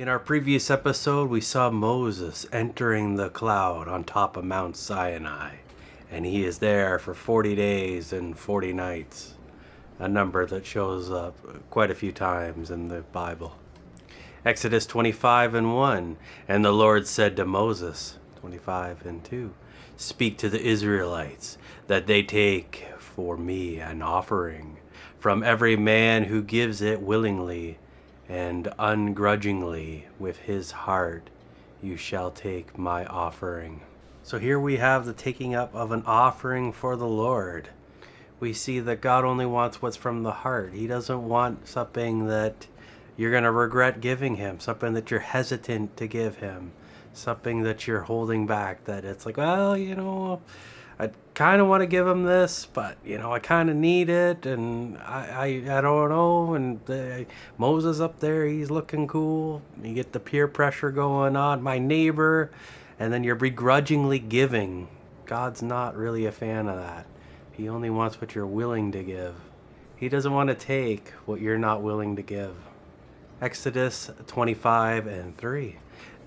In our previous episode, we saw Moses entering the cloud on top of Mount Sinai, and he is there for 40 days and 40 nights, a number that shows up quite a few times in the Bible. Exodus 25 and 1, and the Lord said to Moses, 25 and 2, speak to the Israelites that they take for me an offering from every man who gives it willingly and ungrudgingly with his heart. You shall take my offering. So here we have the taking up of an offering for the Lord. We see that God only wants what's from the heart. He doesn't want something that you're going to regret giving him, something that you're hesitant to give him, something that you're holding back, that it's like, well, I kind of want to give him this, but, I kind of need it, and I don't know, and Moses up there, he's looking cool. You get the peer pressure going on, my neighbor, and then you're begrudgingly giving. God's not really a fan of that. He only wants what you're willing to give. He doesn't want to take what you're not willing to give. Exodus 25 and 3.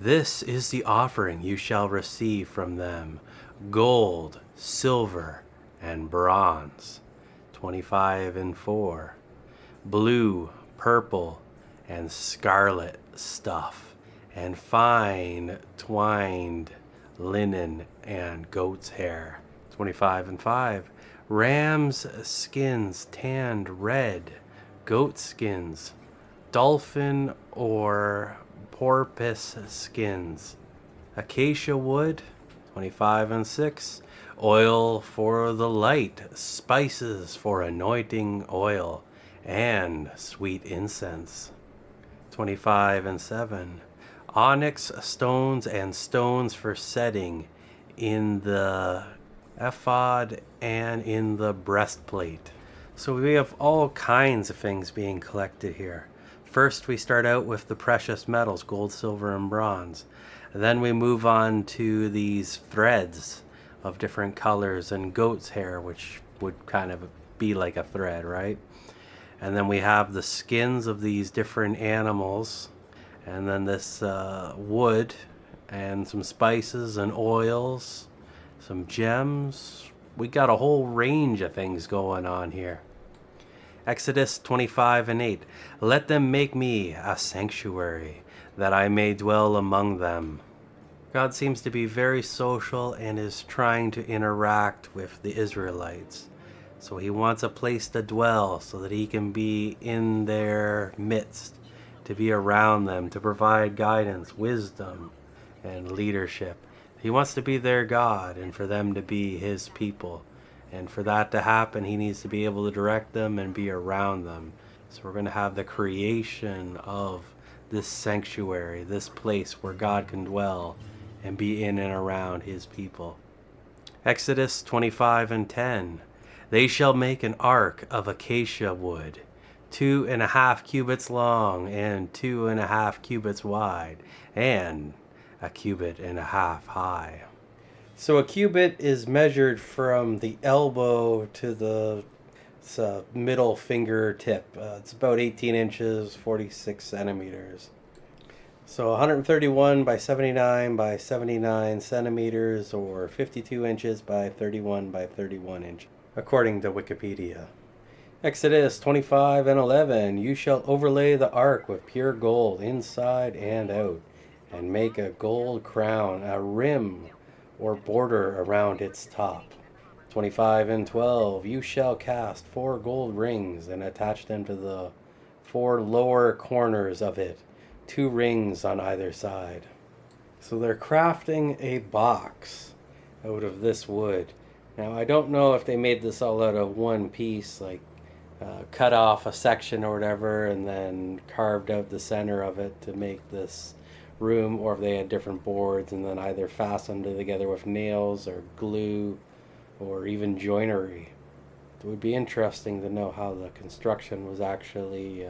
This is the offering you shall receive from them: gold, silver, and bronze. 25 and 4. Blue, purple, and scarlet stuff, and fine twined linen and goat's hair. 25 and 5. Ram's skins tanned red, goat skins, dolphin or porpoise skins, acacia wood. 25 and 6. Oil for the light, spices for anointing oil, and sweet incense. 25 and 7. Onyx stones and stones for setting in the ephod and in the breastplate. So we have all kinds of things being collected here. First, we start out with the precious metals, gold, silver, and bronze. Then we move on to these threads of different colors and goat's hair, which would kind of be like a thread, right? And then we have the skins of these different animals, and then this wood and some spices and oils, some gems. We got a whole range of things going on here. Exodus 25 and 8. Let them make me a sanctuary, that I may dwell among them. God seems to be very social and is trying to interact with the Israelites. So he wants a place to dwell so that he can be in their midst, to be around them, to provide guidance, wisdom, and leadership. He wants to be their God and for them to be his people. And for that to happen, he needs to be able to direct them and be around them. So we're going to have the creation of this sanctuary, this place where God can dwell and be in and around his people. Exodus 25 and 10. They shall make an ark of acacia wood, 2.5 cubits long and 2.5 cubits wide, and 1.5 cubits high. So a cubit is measured from the elbow to the middle fingertip. It's about 18 inches, 46 centimeters. So 131 by 79 by 79 centimeters, or 52 inches by 31 by 31 inches, according to Wikipedia. Exodus 25 and 11. You shall overlay the ark with pure gold inside and out, and make a gold crown, a rim or border around its top. 25 and 12. You shall cast 4 gold rings and attach them to the 4 lower corners of it, 2 rings on either side. So they're crafting a box out of this wood. Now I don't know if they made this all out of one piece, like cut off a section or whatever and then carved out the center of it to make this room, or if they had different boards and then either fastened it together with nails or glue or even joinery. It would be interesting to know how the construction was actually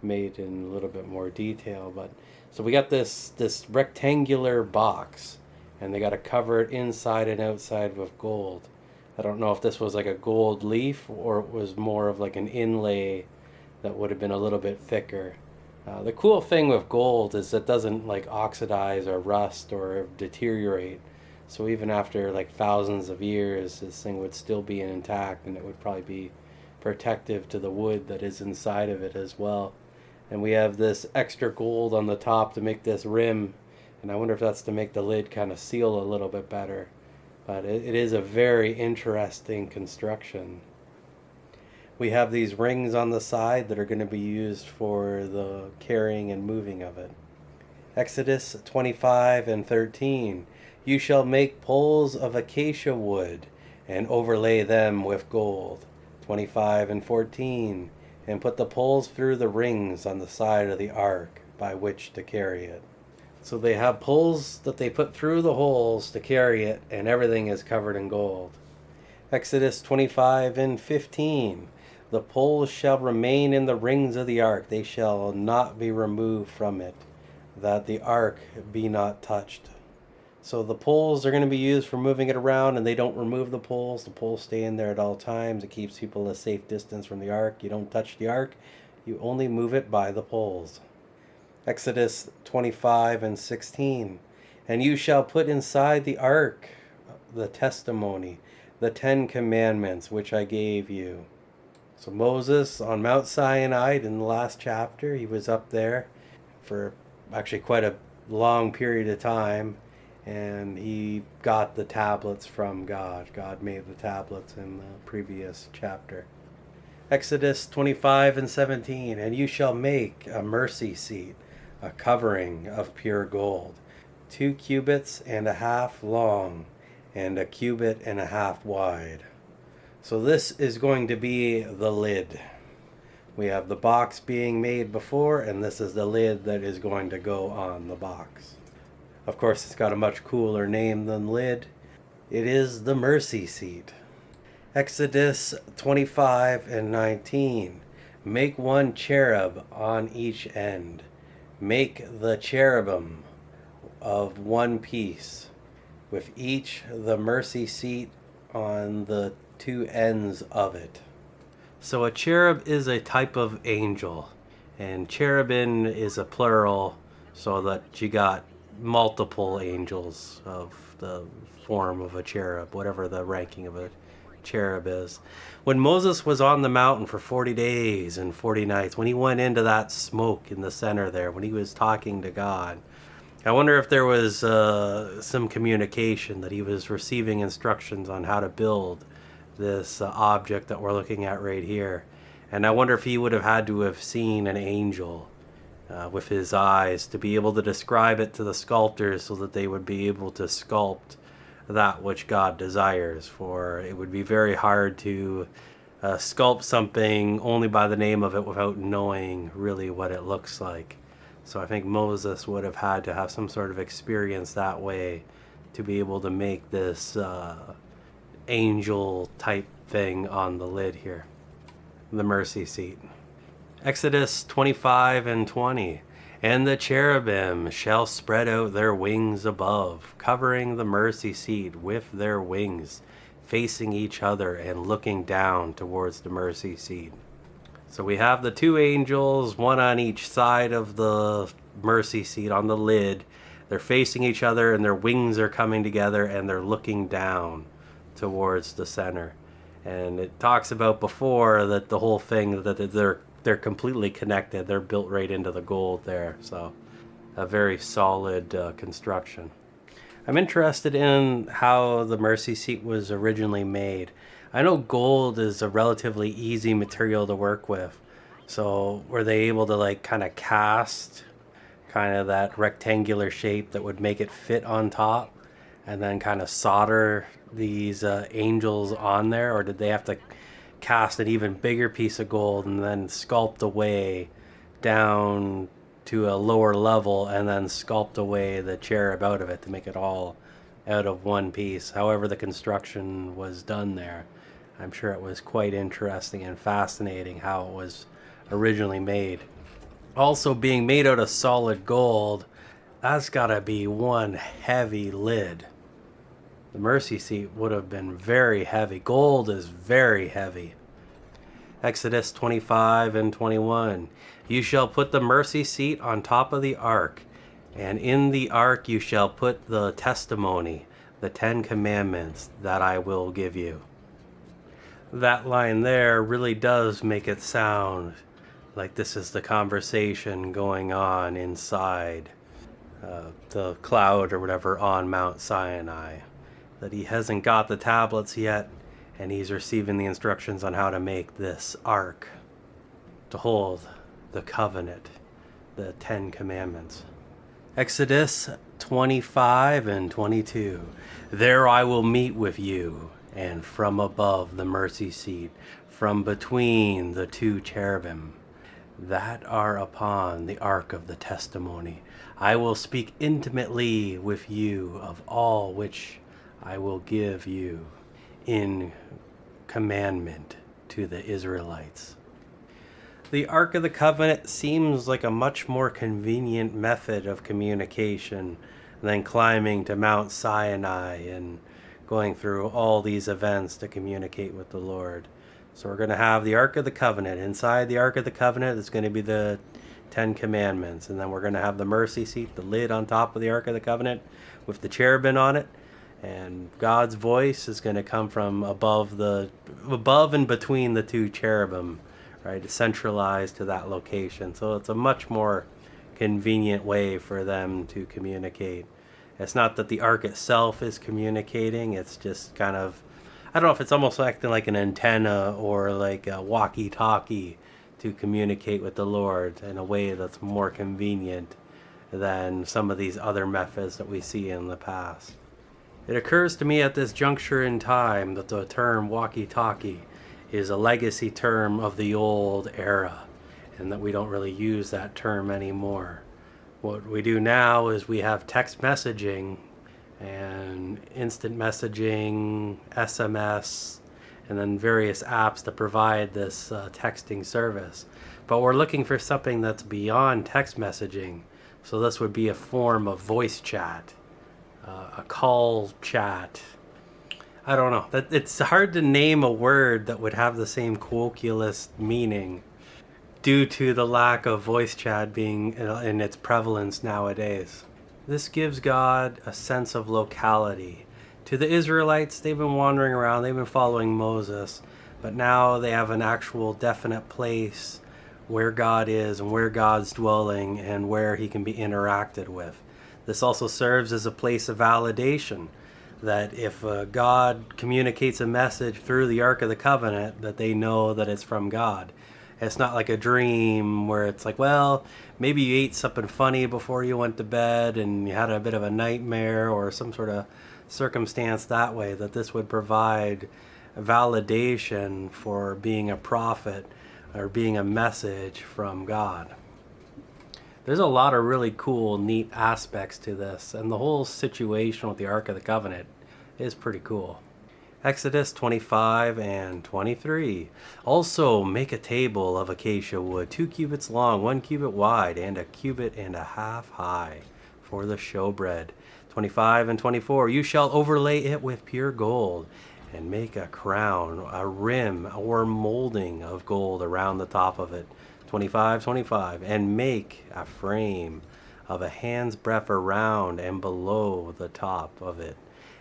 made in a little bit more detail. But so we got this rectangular box, and they got to cover it inside and outside with gold. I don't know if this was like a gold leaf or it was more of like an inlay that would have been a little bit thicker. The cool thing with gold is it doesn't like oxidize or rust or deteriorate. So even after like thousands of years, this thing would still be intact, and it would probably be protective to the wood that is inside of it as well. And we have this extra gold on the top to make this rim, and I wonder if that's to make the lid kind of seal a little bit better. But it is a very interesting construction. We have these rings on the side that are going to be used for the carrying and moving of it. Exodus 25 and 13. You shall make poles of acacia wood and overlay them with gold. 25 and 14. And put the poles through the rings on the side of the ark by which to carry it. So they have poles that they put through the holes to carry it, and everything is covered in gold. Exodus 25 and 15. The poles shall remain in the rings of the ark, they shall not be removed from it, that the ark be not touched. So the poles are going to be used for moving it around, and they don't remove the poles. The poles stay in there at all times. It keeps people a safe distance from the ark. You don't touch the ark. You only move it by the poles. Exodus 25 and 16. And you shall put inside the ark the testimony, the 10 commandments which I gave you. So Moses on Mount Sinai in the last chapter, he was up there for actually quite a long period of time, and he got the tablets from God. God made the tablets in the previous chapter. Exodus 25 and 17. And you shall make a mercy seat, a covering of pure gold, 2 cubits and a half long, and a cubit and a half wide. So this is going to be the lid. We have the box being made before, and this is the lid that is going to go on the box. Of course, it's got a much cooler name than lid. It is the mercy seat. Exodus 25 and 19. Make 1 cherub on each end. Make the cherubim of 1 piece, with each the mercy seat on the 2 ends of it. So a cherub is a type of angel, and cherubim is a plural, so that you got multiple angels of the form of a cherub, whatever the ranking of a cherub is. When Moses was on the mountain for 40 days and 40 nights, when he went into that smoke in the center there, when he was talking to God, I wonder if there was some communication that he was receiving instructions on how to build this object that we're looking at right here. And I wonder if he would have had to have seen an angel with his eyes to be able to describe it to the sculptors so that they would be able to sculpt that which God desires. For it would be very hard to sculpt something only by the name of it without knowing really what it looks like. So I think Moses would have had to have some sort of experience that way to be able to make this angel type thing on the lid here, the mercy seat. Exodus 25 and 20. And the cherubim shall spread out their wings above, covering the mercy seat with their wings, facing each other and looking down towards the mercy seat. So we have the 2 angels, 1 on each side of the mercy seat on the lid. They're facing each other, and their wings are coming together, and they're looking down towards the center. And it talks about before that the whole thing, that they're completely connected. They're built right into the gold there. So a very solid construction. I'm interested in how the mercy seat was originally made. I know gold is a relatively easy material to work with. So were they able to like kind of cast kind of that rectangular shape that would make it fit on top, and then kind of solder these angels on there? Or did they have to cast an even bigger piece of gold and then sculpt away down to a lower level and then sculpt away the cherub out of it to make it all out of one piece? However the construction was done there, I'm sure it was quite interesting and fascinating how it was originally made. Also, being made out of solid gold, that's gotta be one heavy lid. The mercy seat would have been very heavy. Gold is very heavy. Exodus 25 and 21. You shall put the mercy seat on top of the ark, and in the ark you shall put the testimony, the 10 commandments that I will give you. That line there really does make it sound like this is the conversation going on inside the cloud or whatever on Mount Sinai. That he hasn't got the tablets yet, and he's receiving the instructions on how to make this ark to hold the covenant, the 10 commandments. Exodus 25 and 22. There I will meet with you, and from above the mercy seat, from between the 2 cherubim that are upon the ark of the testimony, I will speak intimately with you of all which I will give you in commandment to the Israelites. The Ark of the Covenant seems like a much more convenient method of communication than climbing to Mount Sinai and going through all these events to communicate with the Lord. So we're going to have the Ark of the Covenant. Inside the Ark of the Covenant is going to be the 10 Commandments. And then we're going to have the mercy seat, the lid on top of the Ark of the Covenant with the cherubim on it. And God's voice is going to come from above and between the 2 cherubim, right? Centralized to that location. So it's a much more convenient way for them to communicate. It's not that the ark itself is communicating. It's just kind of, I don't know if it's almost acting like an antenna or like a walkie-talkie to communicate with the Lord in a way that's more convenient than some of these other methods that we see in the past. It occurs to me at this juncture in time that the term walkie-talkie is a legacy term of the old era, and that we don't really use that term anymore. What we do now is we have text messaging and instant messaging, SMS, and then various apps that provide this texting service. But we're looking for something that's beyond text messaging. So this would be a form of voice chat, a call chat. I don't know. It's hard to name a word that would have the same colloquialist meaning due to the lack of voice chat being in its prevalence nowadays. This gives God a sense of locality. To the Israelites, they've been wandering around, they've been following Moses, but now they have an actual definite place where God is and where God's dwelling and where he can be interacted with. This also serves as a place of validation, that if God communicates a message through the Ark of the Covenant, that they know that it's from God. It's not like a dream where it's like, well, maybe you ate something funny before you went to bed and you had a bit of a nightmare or some sort of circumstance that way, that this would provide validation for being a prophet or being a message from God. There's a lot of really cool, neat aspects to this, and the whole situation with the Ark of the Covenant is pretty cool. Exodus 25 and 23. Also make a table of acacia wood, 2 cubits long, 1 cubit wide, and 1.5 cubits high for the showbread. 25 and 24. You shall overlay it with pure gold, and make a crown, a rim, or molding of gold around the top of it. 25, and make a frame of a hand's breadth around and below the top of it,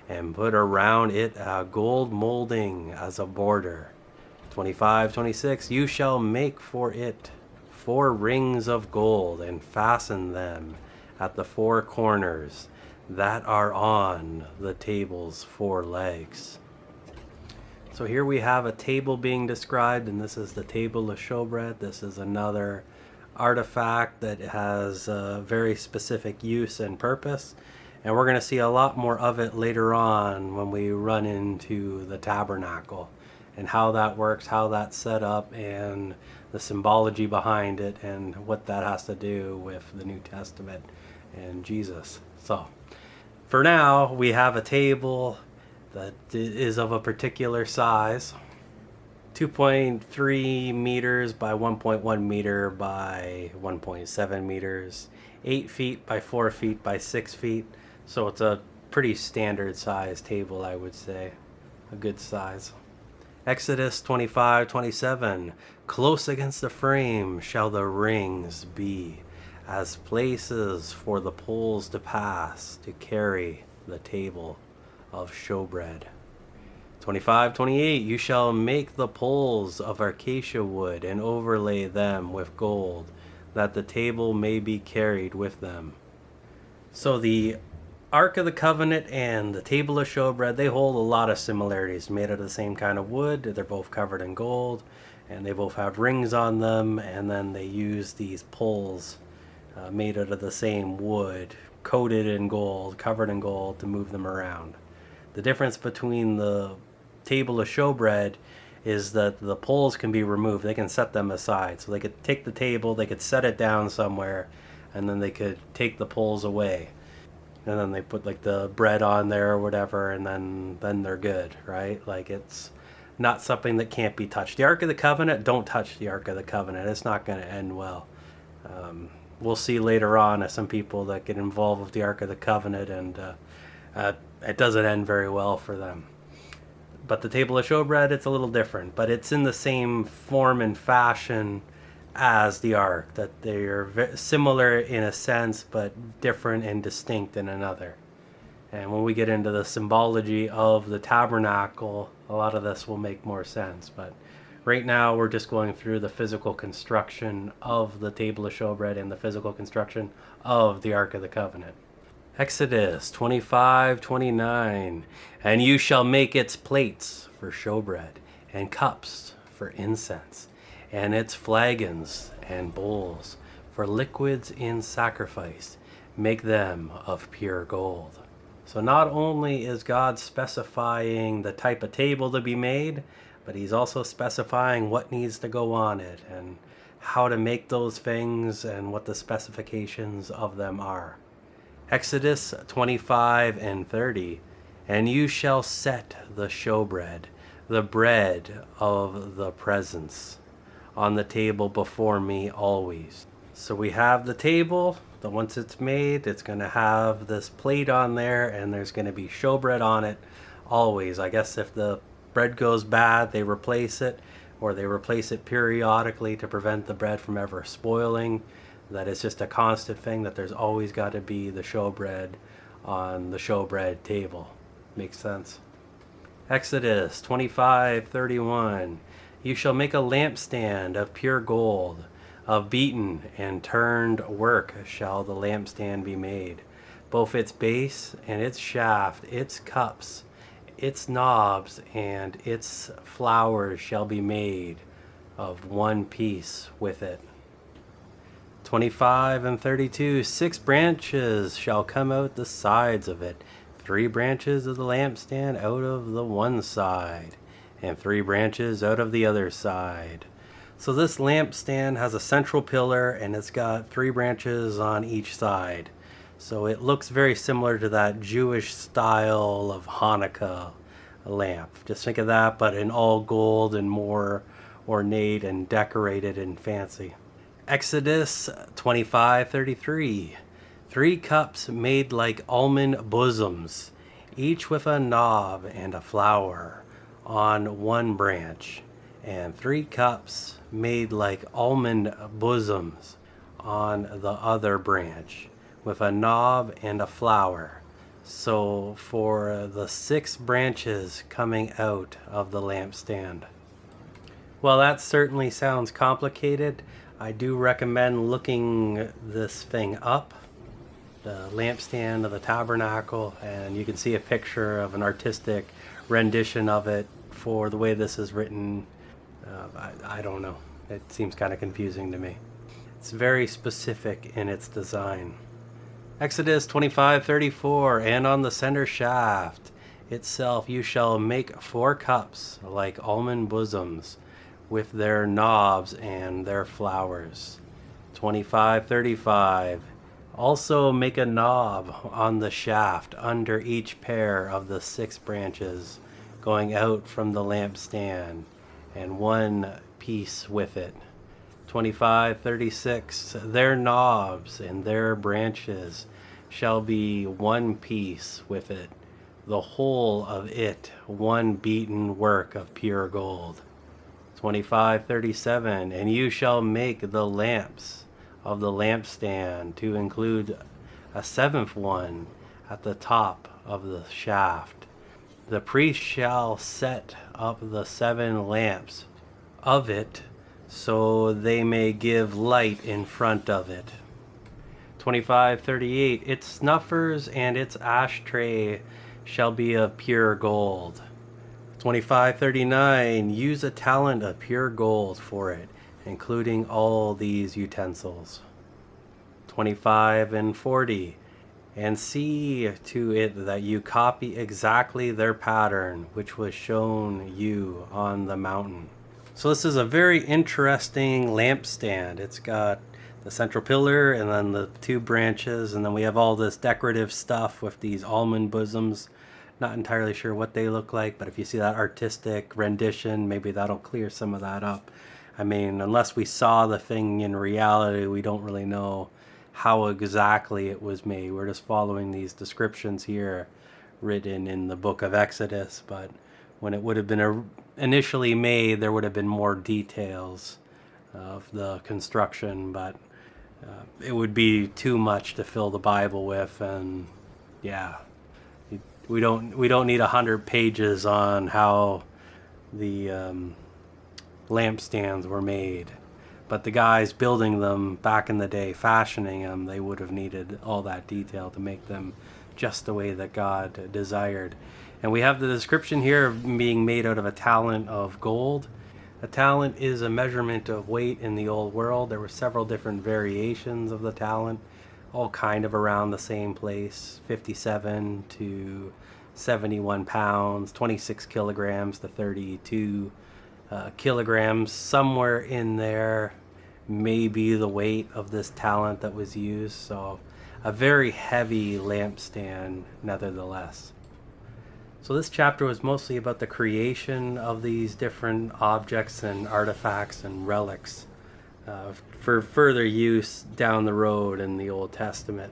and put around it a gold molding as a border. 26, you shall make for it 4 rings of gold, and fasten them at the 4 corners that are on the table's 4 legs. So here we have a table being described, and this is the table of showbread. This is another artifact that has a very specific use and purpose, and we're going to see a lot more of it later on when we run into the tabernacle and how that works, how that's set up, and the symbology behind it, and what that has to do with the New Testament and Jesus. So for now, we have a table that is of a particular size, 2.3 meters by 1.1 meter by 1.7 meters, 8 feet by 4 feet by 6 feet. So it's a pretty standard size table, I would say, a good size. Exodus 25:27. Close against the frame shall the rings be, as places for the poles to pass to carry the table of showbread. 25:28. You shall make the poles of acacia wood and overlay them with gold, that the table may be carried with them. So the Ark of the Covenant and the Table of Showbread, they hold a lot of similarities. Made out of the same kind of wood. They're both covered in gold, and they both have rings on them, and then they use these poles made out of the same wood, coated in gold, covered in gold, to move them around. The difference between the Table of Showbread is that the poles can be removed. They can set them aside. So they could take the table, they could set it down somewhere, and then they could take the poles away. And then they put like the bread on there or whatever, and then they're good, right? Like, it's not something that can't be touched. The Ark of the Covenant, don't touch the Ark of the Covenant. It's not going to end well. We'll see later on some people that get involved with the Ark of the Covenant, and it doesn't end very well for them. But the Table of Showbread, it's a little different, but it's in the same form and fashion as the Ark, that they're similar in a sense, but different and distinct in another. And when we get into the symbology of the tabernacle, a lot of this will make more sense. But right now, we're just going through the physical construction of the Table of Showbread and the physical construction of the Ark of the Covenant. Exodus 25:29. And you shall make its plates for showbread, and cups for incense, and its flagons and bowls for liquids in sacrifice. Make them of pure gold. So not only is God specifying the type of table to be made, but he's also specifying what needs to go on it and how to make those things and what the specifications of them are. Exodus 25:30. And you shall set the showbread, the bread of the presence, on the table before me always. So we have the table, that once it's made, it's going to have this plate on there, and there's going to be showbread on it always. I guess if the bread goes bad, they replace it, or they replace it periodically to prevent the bread from ever spoiling. That is just a constant thing, that there's always got to be the showbread on the showbread table. Makes sense. Exodus 25:31. You shall make a lampstand of pure gold, of beaten and turned work shall the lampstand be made. Both its base and its shaft, its cups, its knobs, and its flowers shall be made of one piece with it. 25:32. 6 branches shall come out the sides of it, 3 branches of the lampstand out of the one side, and 3 branches out of the other side. So this lampstand has a central pillar, and it's got 3 branches on each side. So it looks very similar to that Jewish style of Hanukkah lamp. Just think of that, but in all gold and more ornate and decorated and fancy. Exodus 25:33. 3 cups made like almond bosoms, each with a knob and a flower on one branch, and 3 cups made like almond bosoms on the other branch, with a knob and a flower. So for the 6 branches coming out of the lampstand. Well, that certainly sounds complicated. I do recommend looking this thing up, the lampstand of the tabernacle, and you can see a picture of an artistic rendition of it. For the way this is written, I don't know. It seems kind of confusing to me. It's very specific in its design. Exodus 25:34. And on the center shaft itself you shall make 4 cups like almond bosoms, with their knobs and their flowers. 25:35. Also make a knob on the shaft under each pair of the 6 branches going out from the lampstand, and 1 piece with it. 25:36. Their knobs and their branches shall be 1 piece with it. the whole of it one beaten work of pure gold. 25:37. And you shall make the lamps of the lampstand to include a seventh one at the top of the shaft. The priest shall set up the 7 lamps of it, so they may give light in front of it. 25:38. Its snuffers and its ashtray shall be of pure gold. 25:39. Use a talent of pure gold for it, including all these utensils. 25:40. And see to it that you copy exactly their pattern which was shown you on the mountain. So this is a very interesting lampstand. It's got the central pillar and then the 2 branches, and then we have all this decorative stuff with these almond bosoms. Not entirely sure what they look like, but if you see that artistic rendition, maybe that'll clear some of that up. I mean, unless we saw the thing in reality, we don't really know how exactly it was made. We're just following these descriptions here written in the book of Exodus, but when it would have been initially made, there would have been more details of the construction, but it would be too much to fill the Bible with, and yeah, we don't need 100 pages on how the lampstands were made. But the guys building them back in the day, fashioning them, they would have needed all that detail to make them just the way that God desired. And we have the description here of being made out of a talent of gold. A talent is a measurement of weight in the old world. There were several different variations of the talent, all kind of around the same place, 57 to 71 pounds, 26 kilograms to 32 kilograms, somewhere in there may be the weight of this talent that was used. So a very heavy lampstand nevertheless. So this chapter was mostly about the creation of these different objects and artifacts and relics for further use down the road in the Old Testament.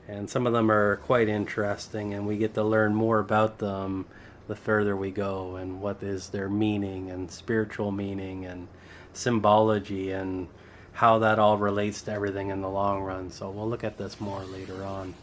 And some of them are quite interesting, and we get to learn more about them the further we go, and what is their meaning and spiritual meaning and symbology and how that all relates to everything in the long run. So we'll look at this more later on.